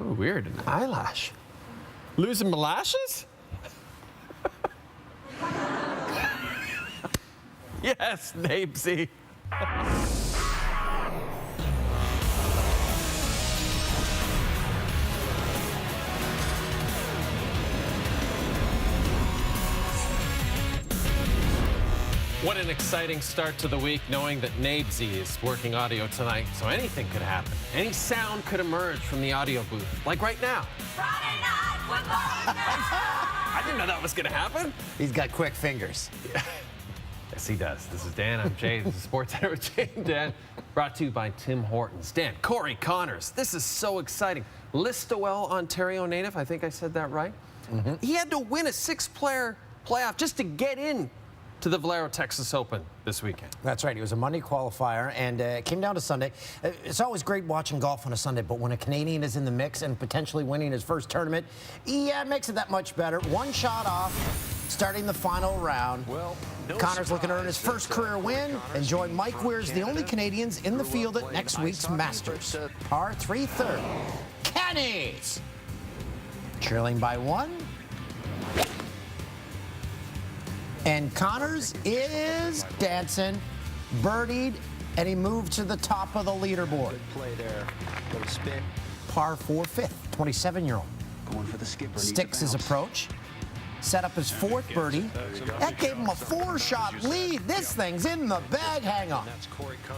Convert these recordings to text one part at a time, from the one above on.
Oh, weird. An eyelash. Losing my lashes? Yes, Nabesy. What an exciting start to the week, knowing that Nabesy is working audio tonight, so anything could happen. Any sound could emerge from the audio booth, like right now. Friday night football night. I didn't know that was going to happen. He's got quick fingers. Yeah. Yes, he does. This is Dan. I'm Jay. This is Sports Center with Jay and Dan. Brought to you by Tim Hortons. Dan, Corey Connors. This is so exciting. Listowel, Ontario native. I think I said that right. He had to win a 6-player playoff just to get in to the Valero Texas Open this weekend. That's right. It was a Monday qualifier, and it came down to Sunday. It's always great watching golf on a Sunday, but when a Canadian is in the mix and potentially winning his first tournament, yeah, it makes it that much better. One shot off, starting the final round. Well, no Connors looking to earn his first career win and join Mike Weir's the only Canadians in the field at next week's Masters. Par 3 third. Kenny's trailing by 1. And Connors is dancing, birdied, and he moved to the top of the leaderboard. Good play there. Little spin. Par 4 fifth, 27-year-old. Going for the skipper. Sticks his approach, set up his 4th birdie. That gave him a 4-shot lead. This thing's in the bag. Hang on.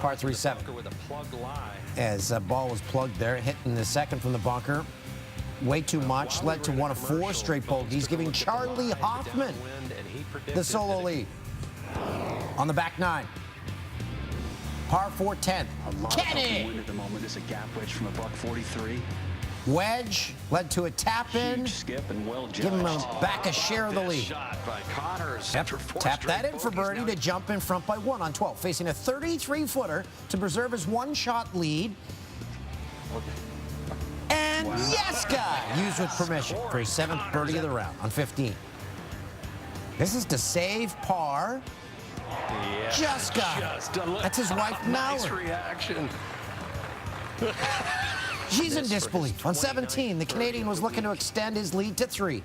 Par 3 7. With a plug lie. As the ball was plugged there, hitting the second from the bunker. Way too much, led to one of 4 straight bogeys, giving Charlie Hoffman the solo lead. On the back 9. Par 4 10th. Kenny! At the moment is a gap wedge from a $143. Wedge led to a tap in. Skip and well judged. Give him back a share of the lead. Shot by Connors. Yep. Tap that in for birdie to jump in front by 1 on 12, facing a 33-footer to preserve his 1-shot lead. And yes, guy, used with permission for his 7th birdie of the round on 15. This is to save par. Yeah, Just got it. That's his wife, Nice Mallory. reaction. She's in disbelief. On 17, the Canadian was looking to extend his lead to 3.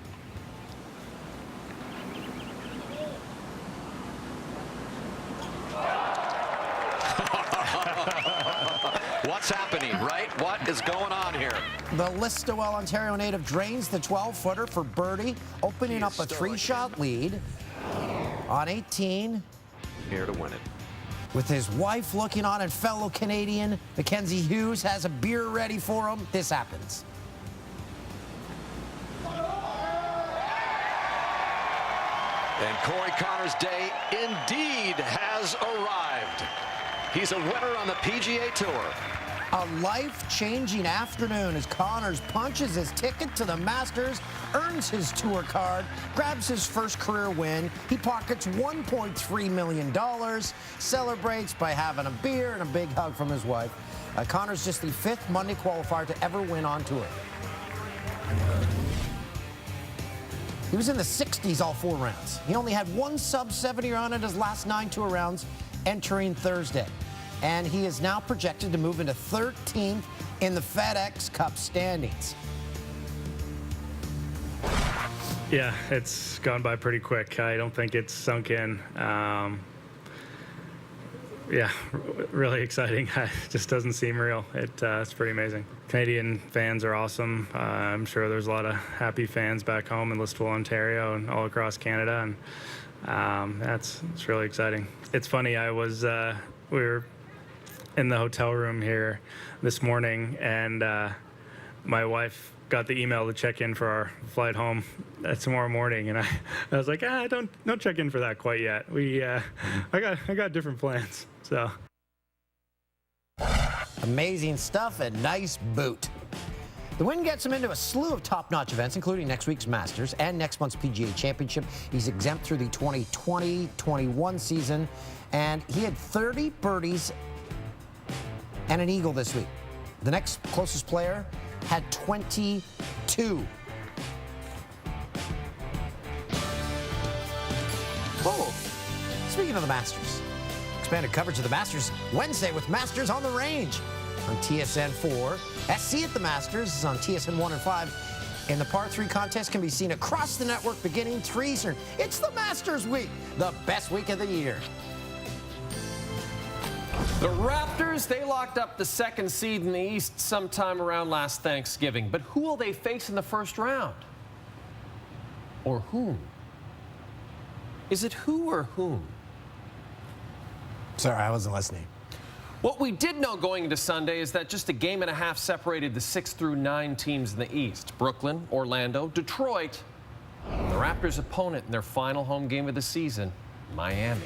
What's happening, right? What is going on here? The Listowel, Ontario native drains the 12-footer for birdie, opening up a 3-shot lead on 18. Here to win it. With his wife looking on and fellow Canadian Mackenzie Hughes has a beer ready for him, this happens. And Corey Connors' day indeed has arrived. He's a winner on the PGA Tour. A life-changing afternoon as Connors punches his ticket to the Masters, earns his tour card, grabs his first career win. He pockets $1.3 million, celebrates by having a beer and a big hug from his wife. Connors just the 5th Monday qualifier to ever win on tour. He was in the 60s all 4 rounds. He only had 1 sub-70 round in his last 9 tour rounds entering Thursday. And he is now projected to move into 13th in the FedEx Cup standings. Yeah, it's gone by pretty quick. I don't think it's sunk in. Yeah, really exciting. It just doesn't seem real. It's pretty amazing. Canadian fans are awesome. I'm sure there's a lot of happy fans back home in Listowel, Ontario, and all across Canada, and it's really exciting. It's funny. We were in the hotel room here this morning, and my wife got the email to check in for our flight home tomorrow morning, and I was like, don't check in for that quite yet. I got different plans. So Amazing stuff and nice boot. The win gets him into a slew of top-notch events, including next week's Masters and next month's PGA Championship. He's exempt through the 2020-21 season, and he had 30 birdies and an eagle this week. The next closest player had 22. Oh, speaking of the Masters, expanded coverage of the Masters Wednesday with Masters on the Range. on TSN 4. SC at the Masters is on TSN 1 and 5. And the par 3 contest can be seen across the network beginning 3 Eastern. It's the Masters week, the best week of the year. The Raptors, they locked up the 2nd seed in the East sometime around last Thanksgiving. But who will they face in the first round? Or whom? Is it who or whom? Sorry, I wasn't listening. What we did know going into Sunday is that just a game and a half separated the 6 through 9 teams in the East. Brooklyn, Orlando, Detroit, the Raptors' opponent in their final home game of the season, Miami.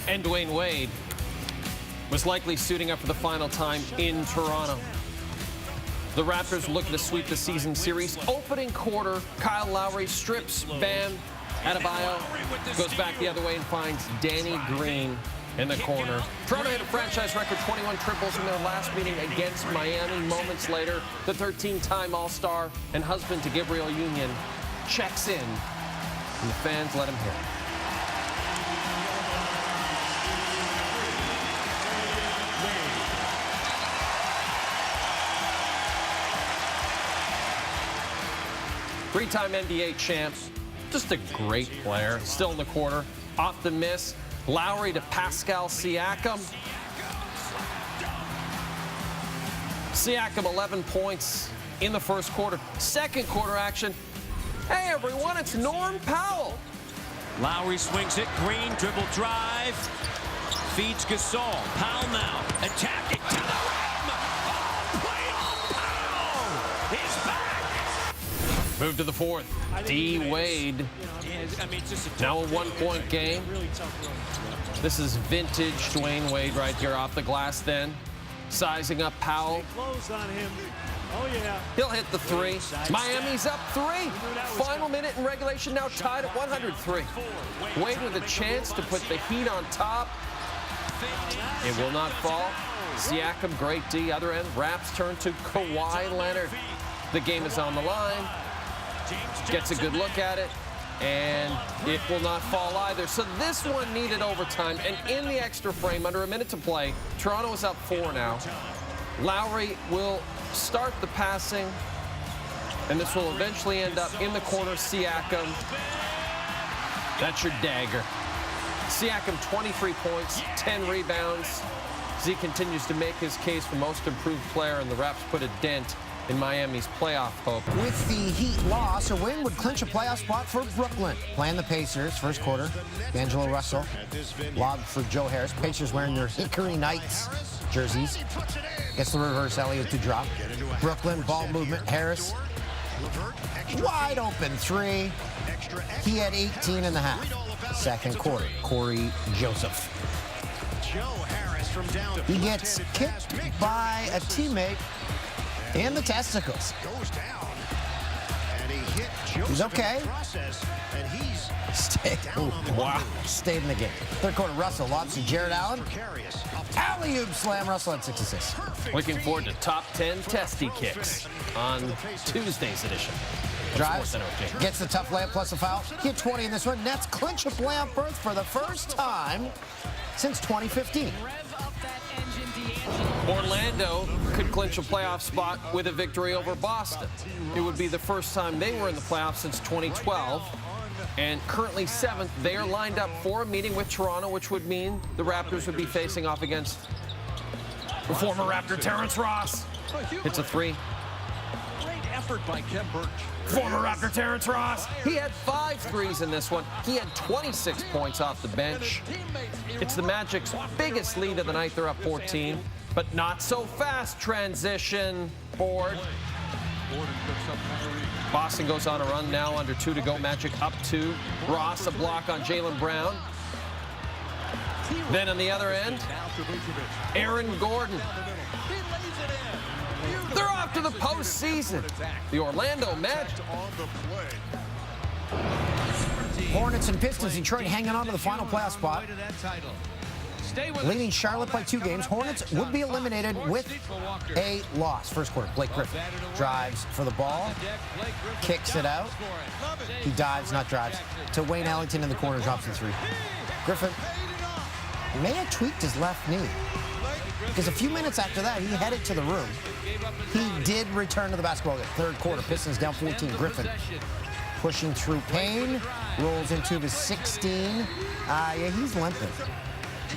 And Dwayne Wade was likely suiting up for the final time in Toronto. The Raptors were looking to sweep the season series. Opening quarter, Kyle Lowry strips Bam Adebayo, goes back the other way and finds Danny Green in the corner. Toronto hit a franchise record 21 triples in their last meeting against Miami. Moments later, the 13-time All-Star and husband to Gabrielle Union checks in, and the fans let him hit. Three-time NBA champs, just a great player. Still in the corner, off the miss. Lowry to Pascal Siakam. Siakam 11 points in the first quarter. Second quarter action. Hey everyone, it's Norm Powell. Lowry swings it, Green dribble drive, feeds Gasol. Powell now attacking to the rim. Oh, playoff Powell! He's back. Move to the fourth. D. Wade. Now a 1-point game. This is vintage Dwayne Wade right here off the glass then. Sizing up Powell. Close on him. Oh, yeah. He'll hit the 3. Miami's up 3. Final minute in regulation, now tied at 103. Wade with a chance to put the Heat on top. It will not fall. Siakam, great D. Other end, Raps turn to Kawhi Leonard. The game is on the line. Gets a good look at it. And it will not fall either. So this one needed overtime. And in the extra frame, under a minute to play, Toronto is up 4 now. Lowry will start the passing. And this will eventually end up in the corner. Siakam. That's your dagger. Siakam, 23 points, 10 rebounds. As he continues to make his case for most improved player, and the Raps put a dent in Miami's playoff hope. With the Heat loss, a win would clinch a playoff spot for Brooklyn. Playing the Pacers, first quarter. D'Angelo Russell, lob for Joe Harris. Pacers wearing their Hickory Knights jerseys. Gets the reverse Elliott to drop. Brooklyn, ball movement, Harris. Wide open 3. He had 18 and a half. Second quarter, Corey Joseph. He gets kicked by a teammate in the testicles. He's okay. Stayed in the game. Third quarter, Russell lobs to Jared Allen. Alley-oop slam. Russell had 6 assists. Looking forward to top 10 testy kicks on Tuesday's edition. Drives, gets the tough layup plus a foul. He had 20 in this one. Nets clinch a playoff berth for the first time since 2015. Orlando could clinch a playoff spot with a victory over Boston. It would be the first time they were in the playoffs since 2012. And currently 7th, they are lined up for a meeting with Toronto, which would mean the Raptors would be facing off against the former Raptor Terrence Ross. It's a 3. Great effort by Kem Birch. Former Raptor Terrence Ross. He had 5 threes in this one. He had 26 points off the bench. It's the Magic's biggest lead of the night. They're up 14. But not so fast. Transition board. Boston goes on a run now, under 2 to go. Magic up 2. Ross a block on Jaylen Brown. Then on the other end, Aaron Gordon. They're off to the postseason. The Orlando Magic. Hornets and Pistons, Detroit hanging on to the final playoff spot. Leading Charlotte by 2 games. Hornets would be eliminated with a loss. First quarter, Blake Griffin drives for the ball, kicks it out. He dives, not drives, to Wayne Ellington in the corner, drops the 3. Griffin may have tweaked his left knee. because a few minutes after that, he headed to the room. He did return to the basketball game. Third quarter, Pistons down 14. Griffin pushing through pain, rolls into the 16. Yeah, he's limping.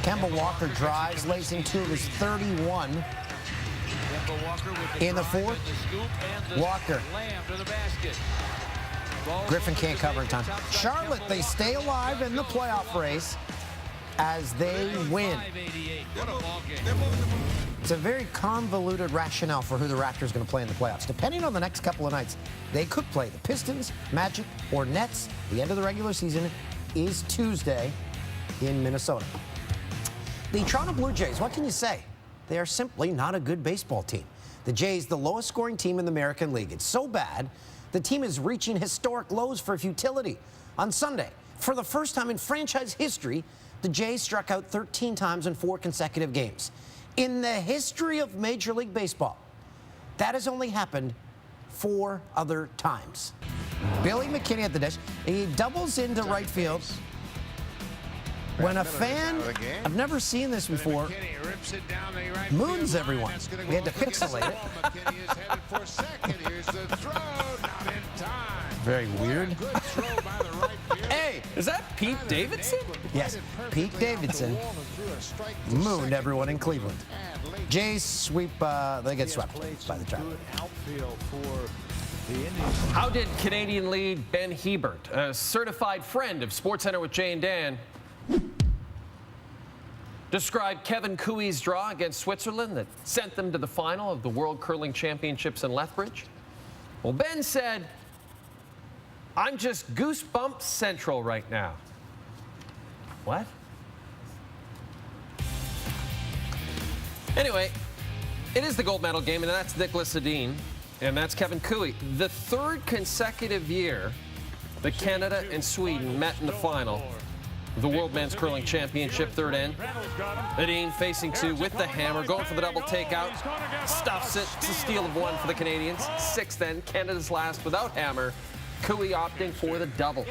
Kemba Walker drives, lays in 2 of his 31. In the fourth, Walker. Griffin can't cover in time. Charlotte, they stay alive in the playoff race as they win. It's a very convoluted rationale for who the Raptors are going to play in the playoffs. Depending on the next couple of nights, they could play the Pistons, Magic, or Nets. The end of the regular season is Tuesday in Minnesota. The Toronto Blue Jays, what can you say? They are simply not a good baseball team. The Jays, the lowest scoring team in the American League. It's so bad, the team is reaching historic lows for futility. On Sunday, for the first time in franchise history, the Jays struck out 13 times in 4 consecutive games. In the history of Major League Baseball, that has only happened 4 other times. Billy McKinney at the dish. He doubles into right field. When a fan, I've never seen this before, moons everyone. We had to pixelate it. Very weird. Hey, is that Pete Davidson? Yes, Pete Davidson mooned everyone in Cleveland. Jays sweep, they get swept by the Travelers. How did Canadian lead Ben Hebert, a certified friend of SportsCenter with Jay and Dan, describe Kevin Cooey's draw against Switzerland that sent them to the final of the World Curling Championships in Lethbridge? Well, Ben said, "I'm just goosebumps central right now." What? Anyway, it is the gold medal game, and that's Nicholas Sedin, and that's Kevin Cooey. The 3rd consecutive year that Canada and Sweden met in the final of the World Men's Curling Championship, 3rd end. Sedin facing 2 with the hammer, going for the double takeout, stuffs it. It's a steal of 1 for the Canadians. 6th end, Canada's last without hammer. Cooey opting for the double.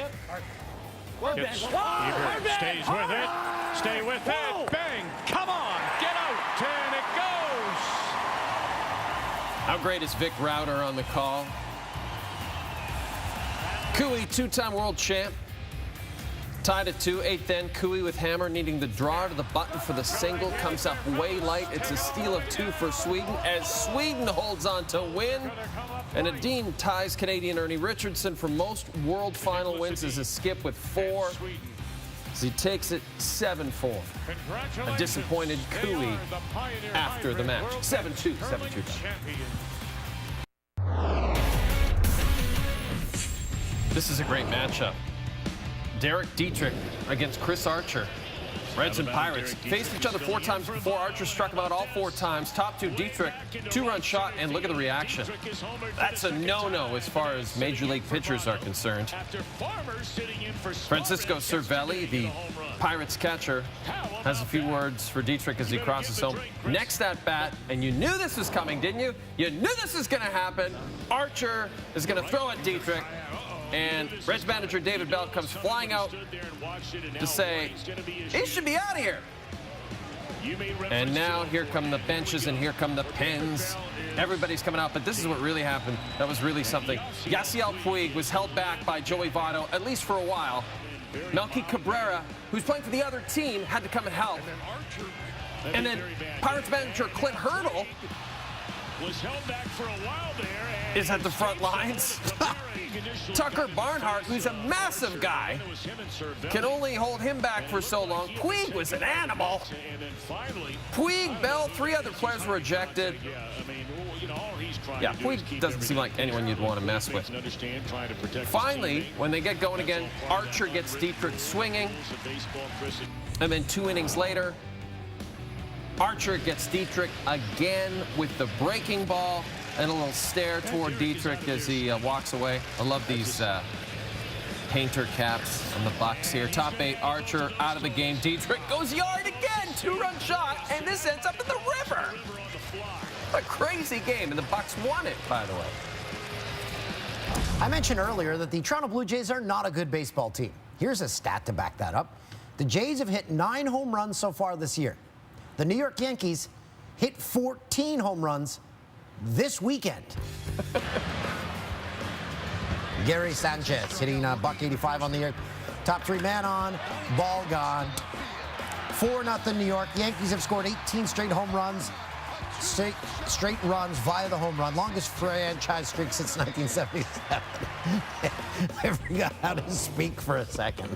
Ebert stays with it. Stay with it. Bang. Come on. Get out. And it goes. How great is Vic Rauter on the call? Cooey, 2-time world champ. Tied at 2, 8th end. Cooey with hammer needing the draw to the button for the single. Comes up way light. It's a steal of 2 for Sweden as Sweden holds on to win. And Sedin ties Canadian Ernie Richardson for most world final wins as a skip with 4. As he takes it 7-4. A disappointed Cooey after the match. 7-2. 7-2. This is a great matchup. Derek Dietrich against Chris Archer. Reds and Pirates faced each other 4 times before. Archer struck him out all 4 times. Top 2, Dietrich, 2-run shot, and look at the reaction. That's a no-no as far as Major League pitchers are concerned. Francisco Cervelli, the Pirates catcher, has a few words for Dietrich as he crosses home. Next at bat, and you knew this was coming, didn't you? You knew this was going to happen. Archer is going to throw at Dietrich. And Reds manager David Bell comes flying out to say, he should be out of here. And now here come the benches and here come the pens. Everybody's coming out, but this is what really happened. That was really something. Yasiel Puig was held back by Joey Votto, at least for a while. Melky Cabrera, who's playing for the other team, had to come and help. And then Pirates manager Clint Hurdle is at the front lines. Tucker Barnhart, who's a massive guy, can only hold him back for so long. Puig was an animal. Puig, Bell, 3 other players were ejected. Yeah, Puig doesn't seem like anyone you'd want to mess with. Finally, when they get going again, Archer gets Dietrich swinging. And then 2 innings later, Archer gets Dietrich again with the breaking ball. And a little stare toward Dietrich as he walks away. I love these painter caps on the Bucks here. Top 8, Archer out of the game. Dietrich goes yard again. 2-run shot, and this ends up in the river. What a crazy game, and the Bucks won it, by the way. I mentioned earlier that the Toronto Blue Jays are not a good baseball team. Here's a stat to back that up. The Jays have hit 9 home runs so far this year. The New York Yankees hit 14 home runs this weekend. Gary Sanchez hitting $185 on the year. Top 3 man on, ball gone. 4-0 New York. Yankees have scored 18 straight home runs. Straight runs via the home run. Longest franchise streak since 1977. I forgot how to speak for a second.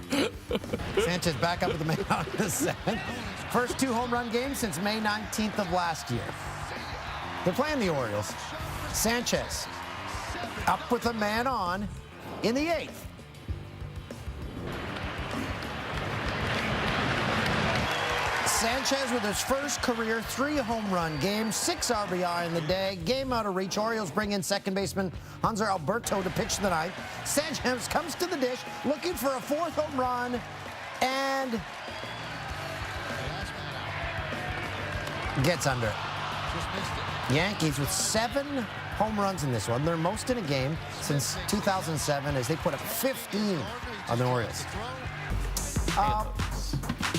Sanchez back up with the man on the 7th. First 2 home run games since May 19th of last year. They're playing the Orioles. Sanchez up with a man on in the 8th. Sanchez with his first career 3 home run game, 6 RBI in the day, game out of reach. Orioles bring in second baseman Hanser Alberto to pitch the ninth. Sanchez comes to the dish looking for a 4th home run and gets under it. Yankees with 7 home runs in this one, their most in a game since 2007 as they put up 15 on the Orioles.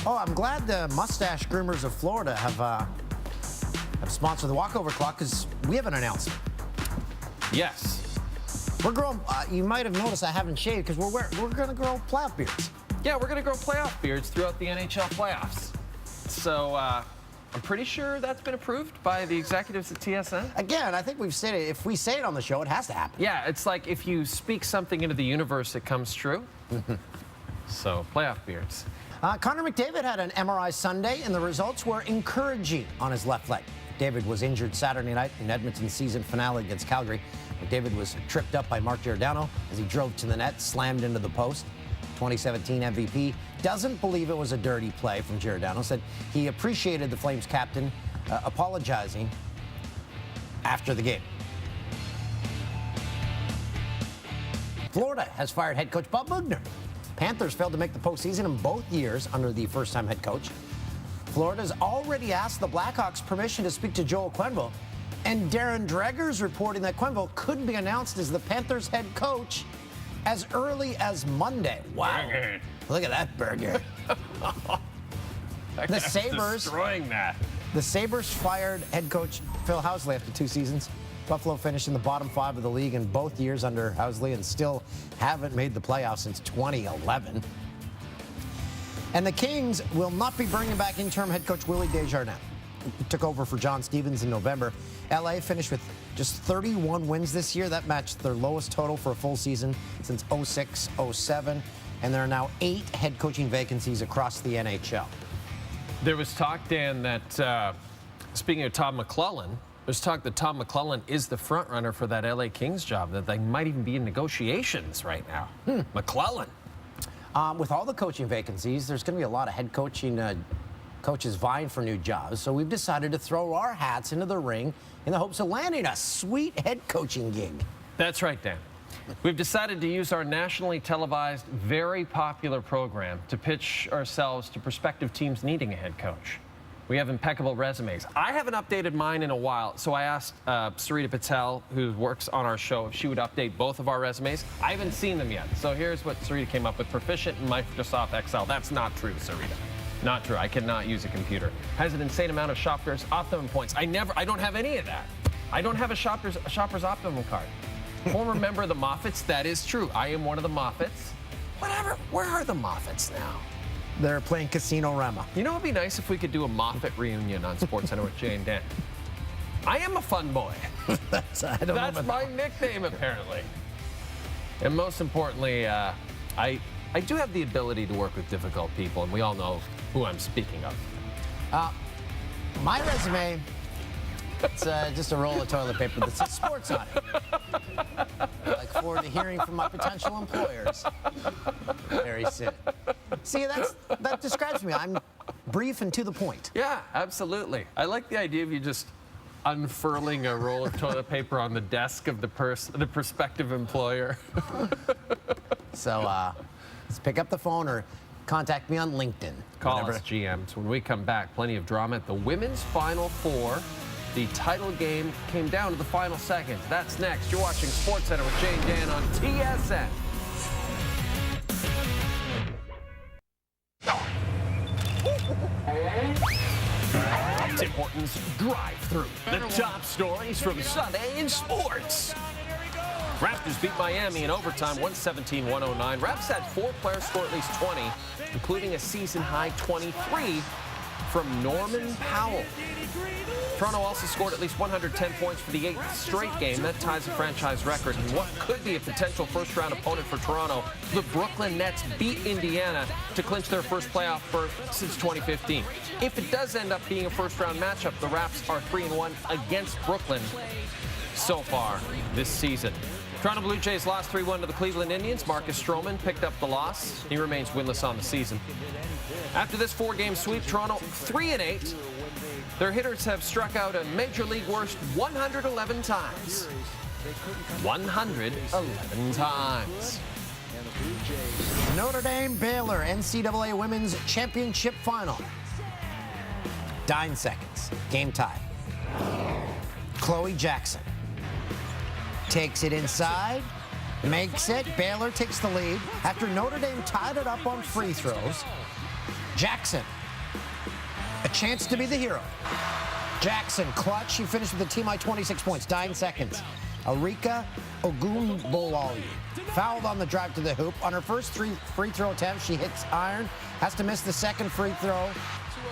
I'm glad the mustache groomers of Florida have sponsored the walkover clock because we have an announcement. Yes. We're growing. You might have noticed I haven't shaved because we're going to grow playoff beards. Yeah, we're going to grow playoff beards throughout the NHL playoffs. So I'm pretty sure that's been approved by the executives at TSN. Again, I think we've said it. If we say it on the show, it has to happen. Yeah, it's like if you speak something into the universe, it comes true. So playoff beards. Connor McDavid had an MRI Sunday, and the results were encouraging on his left leg. McDavid was injured Saturday night in Edmonton's season finale against Calgary. McDavid was tripped up by Mark Giordano as he drove to the net, slammed into the post. 2017 MVP doesn't believe it was a dirty play from Giordano, said he appreciated the Flames captain apologizing after the game. Florida has fired head coach Bob Bugner. Panthers failed to make the postseason in both years under the first-time head coach. Florida's already asked the Blackhawks permission to speak to Joel Quenneville, and Darren Dreger's reporting that Quenneville could be announced as the Panthers head coach as early as Monday. Wow. Burger. Look at that burger. The Sabres destroying that. The Sabres fired head coach Phil Housley after 2 seasons. Buffalo finished in the bottom 5 of the league in both years under Housley and still haven't made the playoffs since 2011. And the Kings will not be bringing back interim head coach Willie Desjardins. He took over for John Stevens in November. LA finished with just 31 wins this year. That matched their lowest total for a full season since 06-07. And there are now 8 head coaching vacancies across the NHL. There was talk, Dan, that speaking of Todd McClellan, there's talk that Todd McClellan is the front runner for that LA Kings job, that they might even be in negotiations right now. McClellan. With all the coaching vacancies, there's going to be a lot of head coaching coaches vying for new jobs. So we've decided to throw our hats into the ring in the hopes of landing a sweet head coaching gig. That's right, Dan. We've decided to use our nationally televised, very popular program to pitch ourselves to prospective teams needing a head coach. We have impeccable resumes. I haven't updated mine in a while, so I asked Sarita Patel, who works on our show, if she would update both of our resumes. I haven't seen them yet, so here's what Sarita came up with. Proficient in Microsoft Excel. That's not true, Sarita. Not true. I cannot use a computer. Has an insane amount of Shoppers Optimum points. I don't have any of that. I don't have a Shoppers Optimum card. Former member of the Moffats. That is true. I am one of the Moffats. Whatever. Where are the Moffats now? They're playing Casino Rama. You know, it'd be nice if we could do a Moffat reunion on SportsCenter with Jay and Dan. I am a fun boy. That's my nickname, apparently. And most importantly, I do have the ability to work with difficult people, and we all know who I'm speaking of. My resume, it's just a roll of toilet paper that says sports on it. I look forward to hearing from my potential employers very soon. See, that describes me. I'm brief and to the point. Yeah, absolutely. I like the idea of you just unfurling a roll of toilet paper on the desk of the prospective employer. So let's pick up the phone or contact me on LinkedIn. Call us, GMs. When we come back, plenty of drama at the Women's Final Four. The title game came down to the final seconds. That's next. You're watching SportsCenter with Jay and Dan on TSN. Tim Hortons drive-through. The top stories from Sunday in sports. Raptors beat Miami in overtime, 117-109. Raps had 4 players score at least 20, including a season-high 23 from Norman Powell. Toronto also scored at least 110 points for the 8th straight game. That ties the franchise record. And what could be a potential first-round opponent for Toronto, the Brooklyn Nets beat Indiana to clinch their first playoff berth since 2015. If it does end up being a first-round matchup, the Raps are 3-1 against Brooklyn so far this season. Toronto Blue Jays lost 3-1 to the Cleveland Indians. Marcus Stroman picked up the loss. He remains winless on the season. After this 4-game sweep, Toronto 3-8. Their hitters have struck out a major league worst 111 times. 111 times. Notre Dame Baylor NCAA Women's Championship Final. 9 seconds. Game tie. Chloe Jackson takes it inside, makes it. Baylor takes the lead. After Notre Dame tied it up on free throws, Jackson, a chance to be the hero. Jackson, clutch. She finished with a team high 26 points, 9 seconds. Arika Ogunbowale fouled on the drive to the hoop. On her first 3 free throw attempts, she hits iron, has to miss the second free throw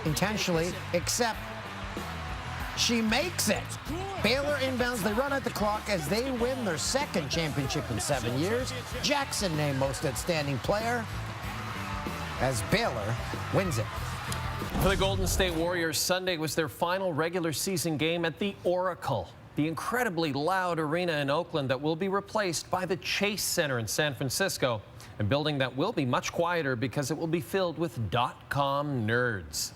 intentionally, except she makes it. Baylor inbounds. They run out the clock as they win their 2nd championship in 7 years. Jackson named most outstanding player as Baylor wins it. For the Golden State Warriors, Sunday was their final regular season game at the Oracle, the incredibly loud arena in Oakland that will be replaced by the Chase Center in San Francisco, a building that will be much quieter because it will be filled with .com nerds.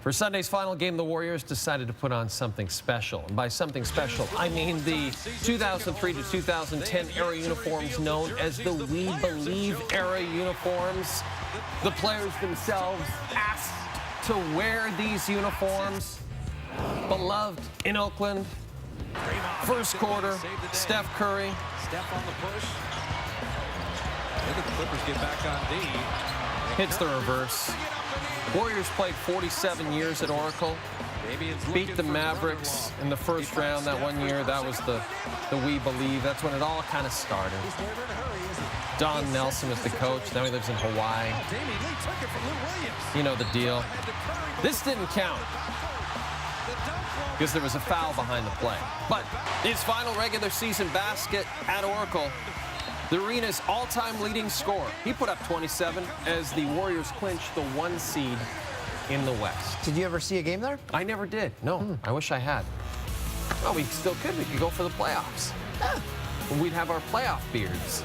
For Sunday's final game, the Warriors decided to put on something special. And by something special, I mean the 2003 to 2010 era uniforms known as the We Believe era uniforms. The players themselves asked to wear these uniforms. Beloved in Oakland. First quarter, Steph Curry. Steph on the push. Look at the Clippers get back on D. Hits the reverse. Warriors played 47 years at Oracle. Beat the Mavericks in the first round that one year. That was the We Believe. That's when it all kind of started. Don Nelson was the coach. Now he lives in Hawaii. You know the deal. This didn't count because there was a foul behind the play. But his final regular season basket at Oracle, the arena's all-time leading scorer. He put up 27 as the Warriors clinched the 1 seed in the West. Did you ever see a game there? I never did. No, I wish I had. Well, we still could. We could go for the playoffs. Yeah. We'd have our playoff beards.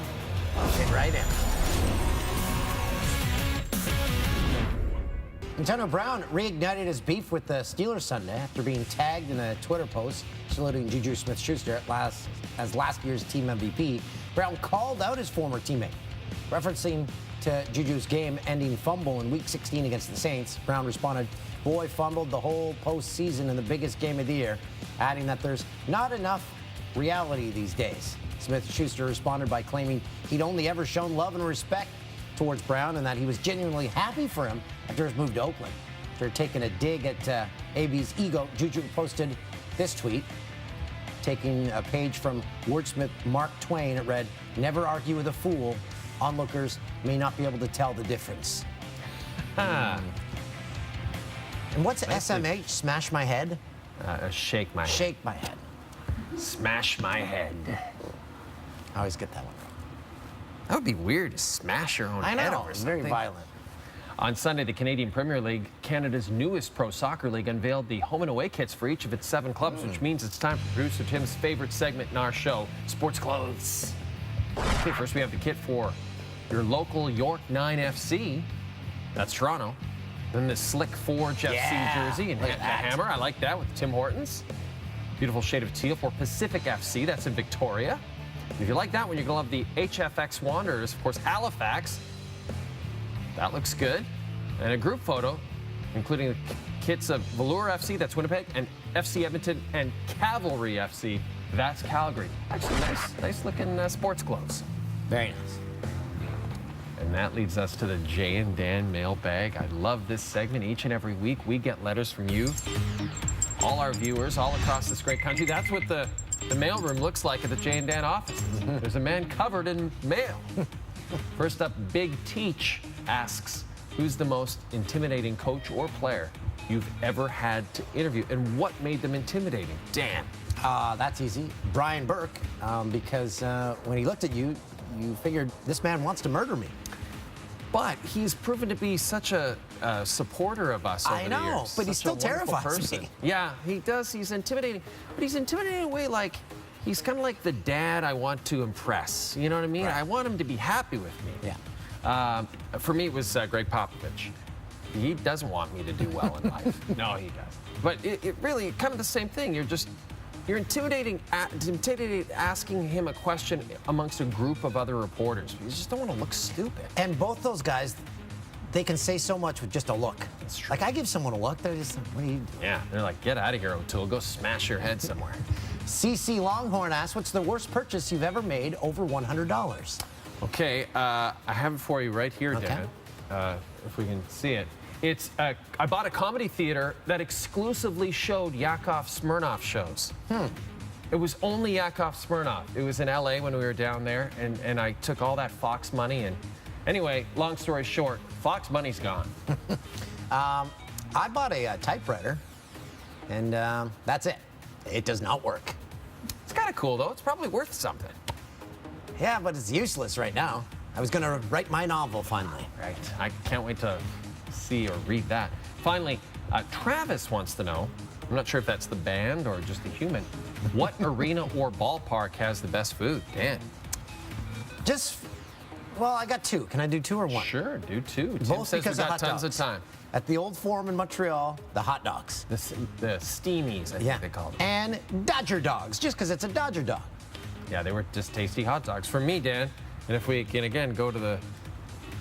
Get right in. Antonio Brown reignited his beef with the Steelers Sunday after being tagged in a Twitter post saluting Juju Smith-Schuster as last year's team MVP. Brown called out his former teammate, referencing to Juju's game-ending fumble in Week 16 against the Saints. Brown responded, "Boy fumbled the whole postseason in the biggest game of the year," adding that there's not enough reality these days. Smith-Schuster responded by claiming he'd only ever shown love and respect towards Brown and that he was genuinely happy for him after his move to Oakland. After taking a dig at AB's ego, Juju posted this tweet, taking a page from wordsmith Mark Twain. It read, "Never argue with a fool. Onlookers may not be able to tell the difference." And what's SMH? Smash my head? Shake my head. Shake my head. Smash my head. I always get that one wrong. That would be weird to smash your own I head know, over it's something. very violent. On Sunday, the Canadian Premier League, Canada's newest pro soccer league, unveiled the home and away kits for each of its 7 clubs, which means it's time for producer Tim's favorite segment in our show, Sports Clothes. Okay, first we have the kit for your local York 9 FC. That's Toronto. Then this Slick Forge FC jersey and look the at that. hammer. I like that with Tim Hortons. Beautiful shade of teal for Pacific FC. That's in Victoria. And if you like that one, you're going to love the HFX Wanderers. Of course, Halifax. That looks good. And a group photo, including the kits of Velour FC, that's Winnipeg, and FC Edmonton, and Cavalry FC, that's Calgary. Actually, nice looking sports clothes. Very nice. And that leads us to the Jay and Dan mailbag. I love this segment. Each and every week, we get letters from you, all our viewers, all across this great country. That's what the mailroom looks like at the Jay and Dan office. There's a man covered in mail. First up, Big Teach asks, who's the most intimidating coach or player you've ever had to interview, and what made them intimidating? Dan. That's easy. Brian Burke, because when he looked at you, you figured this man wants to murder me. But he's proven to be such a supporter of us over I the know, years. but he Such a still wonderful terrifies person. me. Yeah, he does. He's intimidating. But he's intimidating in a way like he's kind of like the dad I want to impress. You know what I mean? Right. I want him to be happy with me. Yeah. For me, it was Greg Popovich. He doesn't want me to do well in life. No, he doesn't. But it really kind of the same thing. You're intimidating asking him a question amongst a group of other reporters. You just don't want to look stupid. And both those guys, they can say so much with just a look. That's true. Like, I give someone a look, they're just like, what are you doing? Yeah, they're like, get out of here, O'Toole. Go smash your head somewhere. CC Longhorn asks, what's the worst purchase you've ever made over $100? Okay, I have it for you right here, Okay. Dan. If we can see it. It's I bought a comedy theater that exclusively showed Yakov Smirnoff shows. It was only Yakov Smirnoff. It was in LA when we were down there, and I took all that Fox money. And anyway, long story short, Fox money's gone. I bought a typewriter, and that's it. It does not work. It's kind of cool, though. It's probably worth something. Yeah, but it's useless right now. I was going to write my novel finally. Right. I can't wait to see or read that. Finally, Travis wants to know, I'm not sure if that's the band or just the human, what arena or ballpark has the best food? Dan. Well, I got two. Can I do two or one? Sure, do two. Tim Both says because we of got hot tons dogs. of time. At the Old Forum in Montreal, the hot dogs. The steamies, I think they call them. And Dodger dogs, just because it's a Dodger dog. Yeah, they were just tasty hot dogs. For me, Dan, and if we can again go to the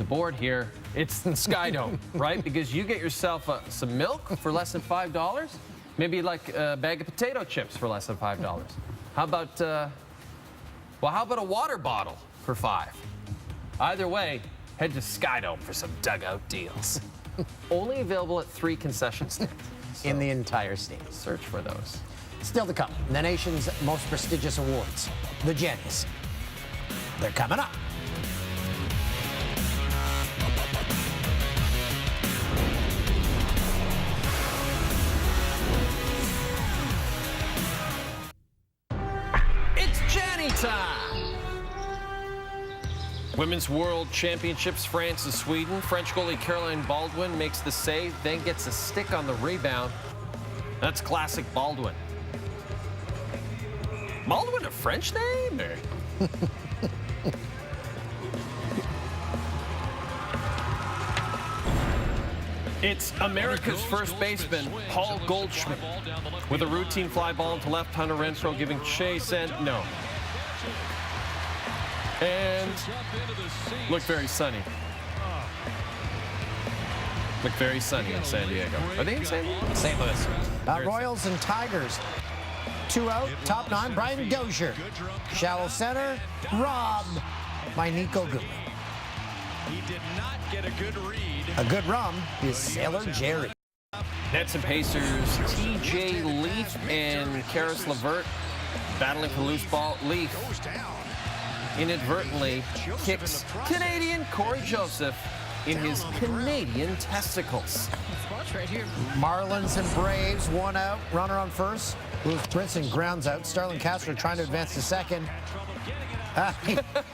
board here, it's Sky Dome, right? Because you get yourself some milk for less than $5. Maybe like a bag of potato chips for less than $5. How about, how about a water bottle for $5? Either way, head to Sky Dome for some dugout deals. Only available at 3 concession stands. So In the entire state. search for those. Still to come, the nation's most prestigious awards, the Jennies. They're coming up. It's Jenny time! Women's World Championships, France and Sweden. French goalie Caroline Baldwin makes the save, then gets a stick on the rebound. That's classic Baldwin. Baldwin a French name? Or? It's America's first baseman, Paul Goldschmidt, with a routine fly ball into left. Hunter Renfroe giving chase, and no. And look very sunny. Look very sunny in San Diego. Are they in San Diego? St. Louis. Royals and Tigers. 2 out, top 9, Brian Dozier. Shallow center, robbed by Nico Goodwin. He did not get a good read. A good rum is Sailor Jerry. Nets and Pacers, T.J. Leaf and Karis LeVert battling for loose ball. Leaf inadvertently kicks Canadian Corey Joseph in his Canadian testicles. Marlins and Braves, 1 out, runner on first. Bruce Brinson grounds out. Starlin Castro trying to advance to second.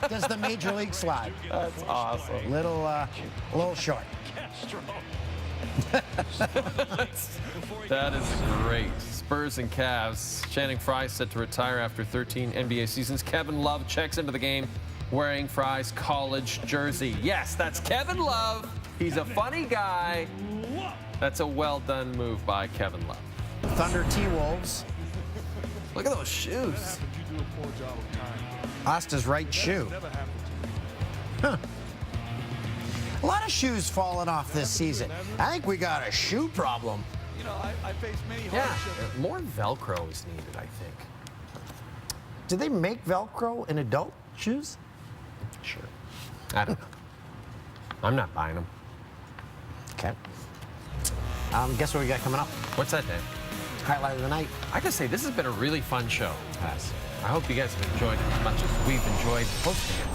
Does the major league slide? That's awesome. Little short. That is great. Spurs and Cavs. Channing Frye set to retire after 13 NBA seasons. Kevin Love checks into the game wearing Frye's college jersey. Yes, that's Kevin Love. He's a funny guy. That's a well-done move by Kevin Love. Thunder T-Wolves. Look at those shoes. Asta's right shoe. Huh. A lot of shoes falling off this season. I think we got a shoe problem. You know, I face many Yeah, hardships. more Velcro is needed, I think. Do they make Velcro in adult shoes? Sure. I don't know. I'm not buying them. Okay. Guess what we got coming up? What's that, Dan? Highlight of the night. I gotta say, this has been a really fun show. Yes. I hope you guys have enjoyed it as much as we've enjoyed hosting it.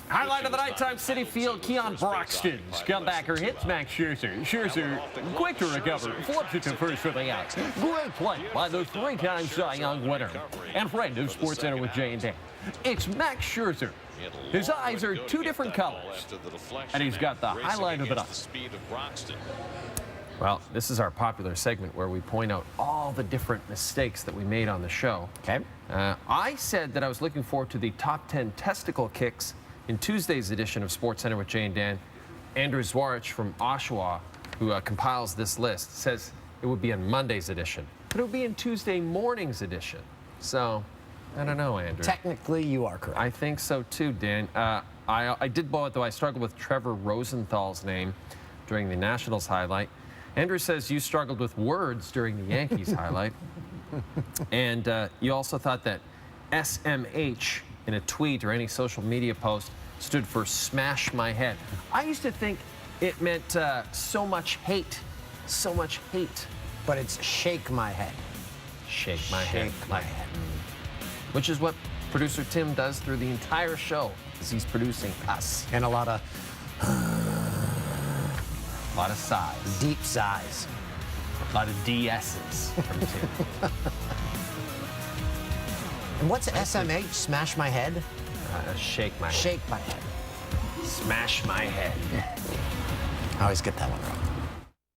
Highlight of the nighttime City Field, Keon Broxton. Scumbagger hits Max Scherzer. Scherzer, quick to recover, flips it to first for the out. Great play by the three-time Cy Young winner and friend of SportsCenter with Jay and Dan. It's Max Scherzer. His eyes are two different colors, and he's got the highlight of the night. Well, this is our popular segment where we point out all the different mistakes that we made on the show. Okay. I said that I was looking forward to the top 10 testicle kicks in Tuesday's edition of SportsCenter with Jay and Dan. Andrew Zwarich from Oshawa, who compiles this list, says it would be in Monday's edition, but it would be in Tuesday morning's edition. So, I don't know, Andrew. Technically, you are correct. I think so too, Dan. I did blow it, though. I struggled with Trevor Rosenthal's name during the Nationals highlight. Andrew says you struggled with words during the Yankees highlight. And you also thought that SMH in a tweet or any social media post stood for smash my head. I used to think it meant so much hate. So much hate. But it's shake my head. Shake my head. Shake my head. Which is what producer Tim does through the entire show as he's producing us. And a lot of sighs. deep sighs. A lot of DS's from Tim. And what's SMH? Smash my head? Shake my head. Shake my head. Smash my head. I always get that one wrong.